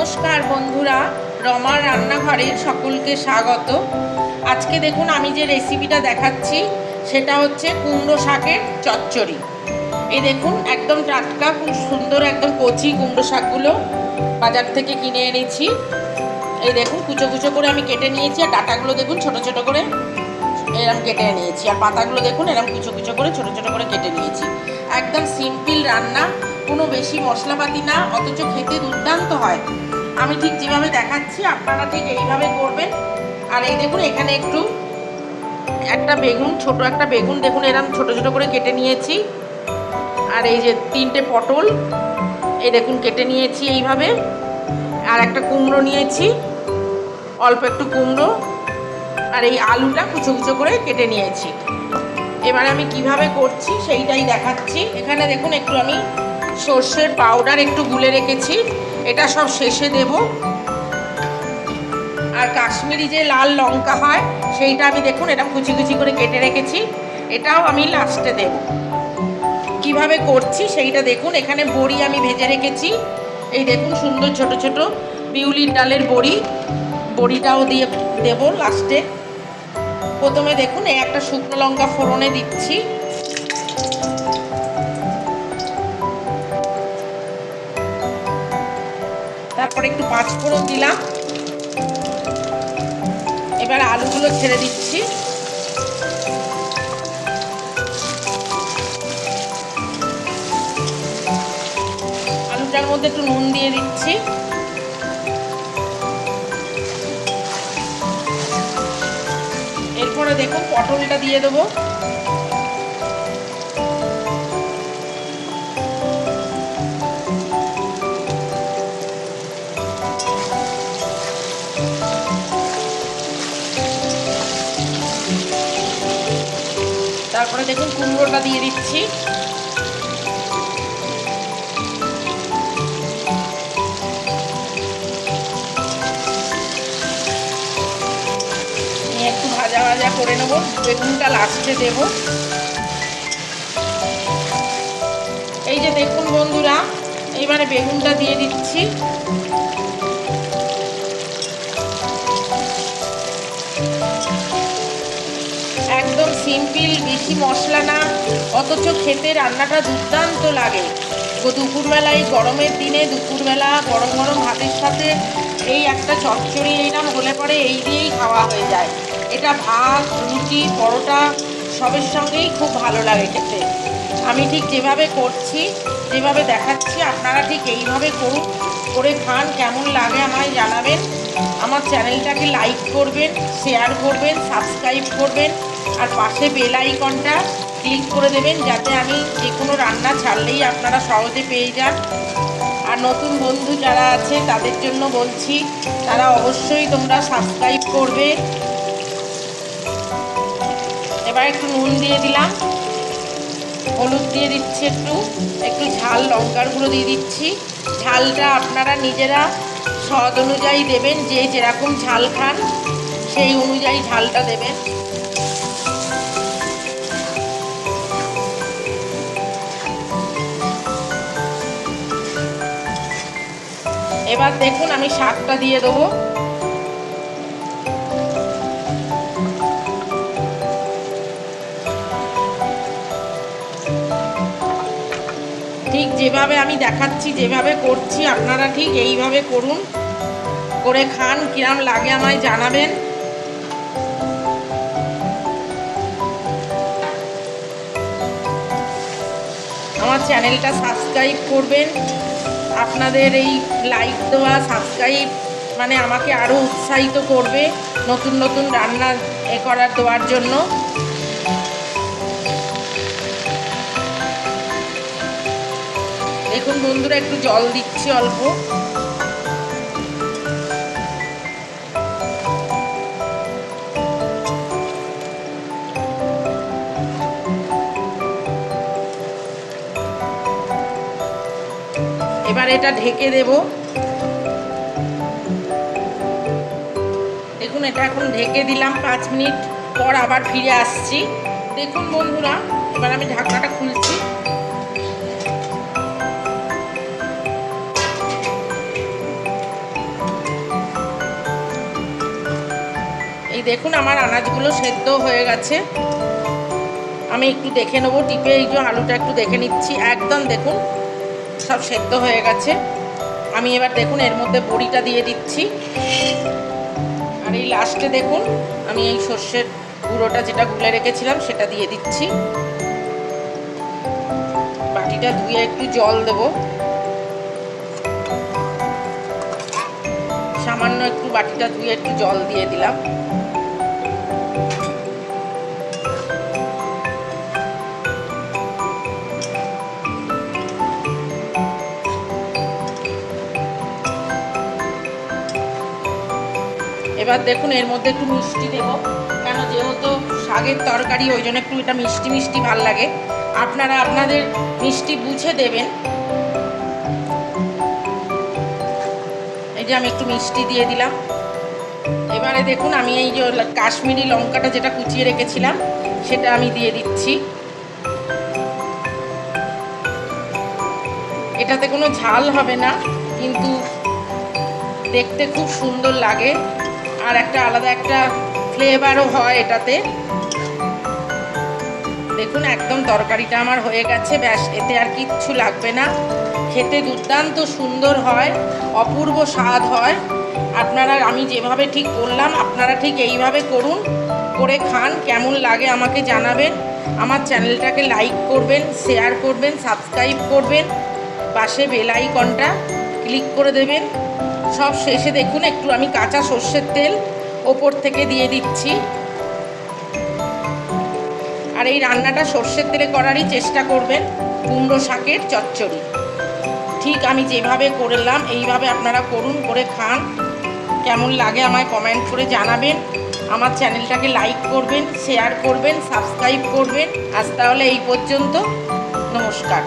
নমস্কার বন্ধুরা, রমার রান্নাঘরে সকলকে স্বাগত। আজকে দেখুন আমি যে রেসিপিটা দেখাচ্ছি সেটা হচ্ছে কুমড়ো শাকের চচ্চড়ি। এই দেখুন একদম টাটকা, খুব সুন্দর, একদম কচি কুমড়ো শাকগুলো বাজার থেকে কিনে এনেছি। এই দেখুন কুচো কুচো করে আমি কেটে নিয়েছি, আর ডাঁটাগুলো দেখুন ছোট ছোট করে এরকম কেটে নিয়েছি, আর পাতাগুলো দেখুন এরকম কুচো কুচো করে ছোট ছোট করে কেটে নিয়েছি। একদম সিম্পল রান্না, কোনো বেশি মশলাপাতি না, অথচ খেতে দুর্দান্ত হয়। আমি ঠিক যেভাবে দেখাচ্ছি আপনারা ঠিক এইভাবে করবেন। আর এই দেখুন এখানে একটা বেগুন, ছোট একটা বেগুন দেখুন এরকম ছোট ছোট করে কেটে নিয়েছি। আর এই যে 3টে পটল এই দেখুন কেটে নিয়েছি এইভাবে। আর একটা কুমড়ো নিয়েছি, অল্প একটু কুমড়ো। আর এই আলুটা কুচো কুচো করে কেটে নিয়েছি। এবারে আমি কিভাবে করছি সেইটাই দেখাচ্ছি। এখানে দেখুন একটু আমি সর্ষের পাউডার একটু গুলে রেখেছি, এটা সব শেষে দেব। আর কাশ্মীরি যে লাল লঙ্কা হয় সেইটা আমি দেখুন এটা কুচি কুচি করে কেটে রেখেছি, এটাও আমি লাস্টে দেব। কিভাবে করছি সেইটা দেখুন। এখানে বড়ি আমি ভেজে রেখেছি, এই দেখুন সুন্দর ছোট ছোট বিউলির ডালের বড়িটাও দিয়ে দেব লাস্টে। প্রথমে দেখুন এই একটা শুকনো লঙ্কা ফোড়নে দিচ্ছি, তারপরে একটু 5 ফোড়ন দিলাম। এবার আলুগুলো ছেড়ে দিচ্ছি। আলুটার মধ্যে একটু নুন দিয়ে দিচ্ছি। এরপরে দেখুন পটলটা দিয়ে দেবো। তারপরে দেখুন কুমড়োটা দিয়ে দিচ্ছি। একটু ভাজা ভাজা করে নেব, বেগুনটা লাস্টে দেব। এই যে দেখুন বন্ধুরা, এইবারে বেগুনটা দিয়ে দিচ্ছি। একদম সিম্পল, বেশি মশলা না, অথচ খেতে রান্নাটা দুর্দান্ত লাগে। দুপুরবেলায় গরমের দিনে দুপুরবেলা গরম গরম ভাতের সাথে এই একটা চচ্চড়ি এইরকম হলে পরে এই দিয়েই খাওয়া হয়ে যায়। এটা ভাত, রুটি, পরোটা সবের সঙ্গেই খুব ভালো লাগে খেতে। আমি ঠিক যেভাবে করছি, যেভাবে দেখাচ্ছি আপনারা ঠিক এইভাবে করুন, করে খান। কেমন লাগে আমায় জানাবেন। আমার চ্যানেলটাকে লাইক করবেন, শেয়ার করবেন, সাবস্ক্রাইব করবেন, আর পাশে বেল আইকনটা ক্লিক করে দেবেন, যাতে আমি যে কোনো রান্না ছাড়লেই আপনারা সহজে পেয়ে যান। আর নতুন বন্ধু যারা আছে তাদের জন্য বলছি, তারা অবশ্যই তোমরা সাবস্ক্রাইব করবে। এবার একটু নুন দিয়ে দিলাম, হলুদ দিয়ে দিচ্ছি, একটু ঝাল লঙ্কার গুঁড়ো দিয়ে দিচ্ছি। ঝালটা আপনারা নিজেরা স্বাদ অনুযায়ী দেবেন, যে যেরকম ঝাল খান সেই অনুযায়ী ঝালটা দেবেন। এবার দেখুন আমি শাকটা দিয়ে দেবো। ঠিক যেভাবে আমি দেখাচ্ছি, যেভাবে করছি আপনারা ঠিক এইভাবে করুন, করে খান। কিরম লাগে আমায় জানাবেন। আমার চ্যানেলটা সাবস্ক্রাইব করবেন। আপনাদের এই লাইক দেওয়া, সাবস্ক্রাইব মানে আমাকে আরও উৎসাহিত করবে নতুন নতুন রান্না দেওয়ার জন্য। দেখুন বন্ধুরা একটু জল দিচ্ছি অল্প। এবার এটা ঢেকে দেব। দেখুন এটা এখন ঢেকে দিলাম, 5 মিনিট পর আবার ফিরে আসছি। দেখুন বন্ধুরা এবার আমি ঢাকনাটা খুলছি। দেখুন আমার আনাজগুলো সেদ্ধ হয়ে গেছে। আমি একটু দেখে নেবো টিপে, এই যে আলুটা একটু দেখে নিচ্ছি, একদম দেখুন সব সেদ্ধ হয়ে গেছে। আমি এবার দেখুন এর মধ্যে বড়িটা দিয়ে দিচ্ছি। আর এই লাস্টে দেখুন আমি এই সর্ষের গুঁড়োটা যেটা গুলে রেখেছিলাম সেটা দিয়ে দিচ্ছি। বাটিটা ধুয়ে একটু জল দেবো, সামান্য একটু বাটিটা ধুয়ে একটু জল দিয়ে দিলাম। এবার দেখুন এর মধ্যে একটু মিষ্টি দেবো, কেন যেহেতু শাকের তরকারি ওই জন্য একটু এটা মিষ্টি মিষ্টি ভাল লাগে। আপনারা আপনাদের মিষ্টি বুঝে দেবেন। এই যে আমি একটু মিষ্টি দিয়ে দিলাম। এবারে দেখুন আমি এই যে কাশ্মীরি লঙ্কাটা যেটা কুচিয়ে রেখেছিলাম সেটা আমি দিয়ে দিচ্ছি। এটাতে কোনো ঝাল হবে না, কিন্তু দেখতে খুব সুন্দর লাগে আর একটা আলাদা একটা ফ্লেভারও হয় এটাতে। দেখুন একদম তরকারিটা আমার হয়ে গেছে, ব্যাস এতে আর কিচ্ছু লাগবে না। খেতে দুর্দান্ত সুন্দর হয়, অপূর্ব স্বাদ হয়। আপনারা, আমি যেভাবে ঠিক বললাম আপনারা ঠিক এইভাবে করুন, করে খান, কেমন লাগে আমাকে জানাবেন। আমার চ্যানেলটাকে লাইক করবেন, শেয়ার করবেন, সাবস্ক্রাইব করবেন, পাশে বেল আইকনটা ক্লিক করে দেবেন। সব শেষে দেখুন একটু আমি কাঁচা সর্ষের তেল ওপর থেকে দিয়ে দিচ্ছি। আর এই রান্নাটা সর্ষের তেলে করারই চেষ্টা করবেন। কুমড়ো শাকের চচ্চড়ি ঠিক আমি যেভাবে করলাম এইভাবে আপনারা করুন, করে খান, কেমন লাগে আমায় কমেন্ট করে জানাবেন। আমার চ্যানেলটাকে লাইক করবেন, শেয়ার করবেন, সাবস্ক্রাইব করবেন। আজ তাহলে এই পর্যন্ত, নমস্কার।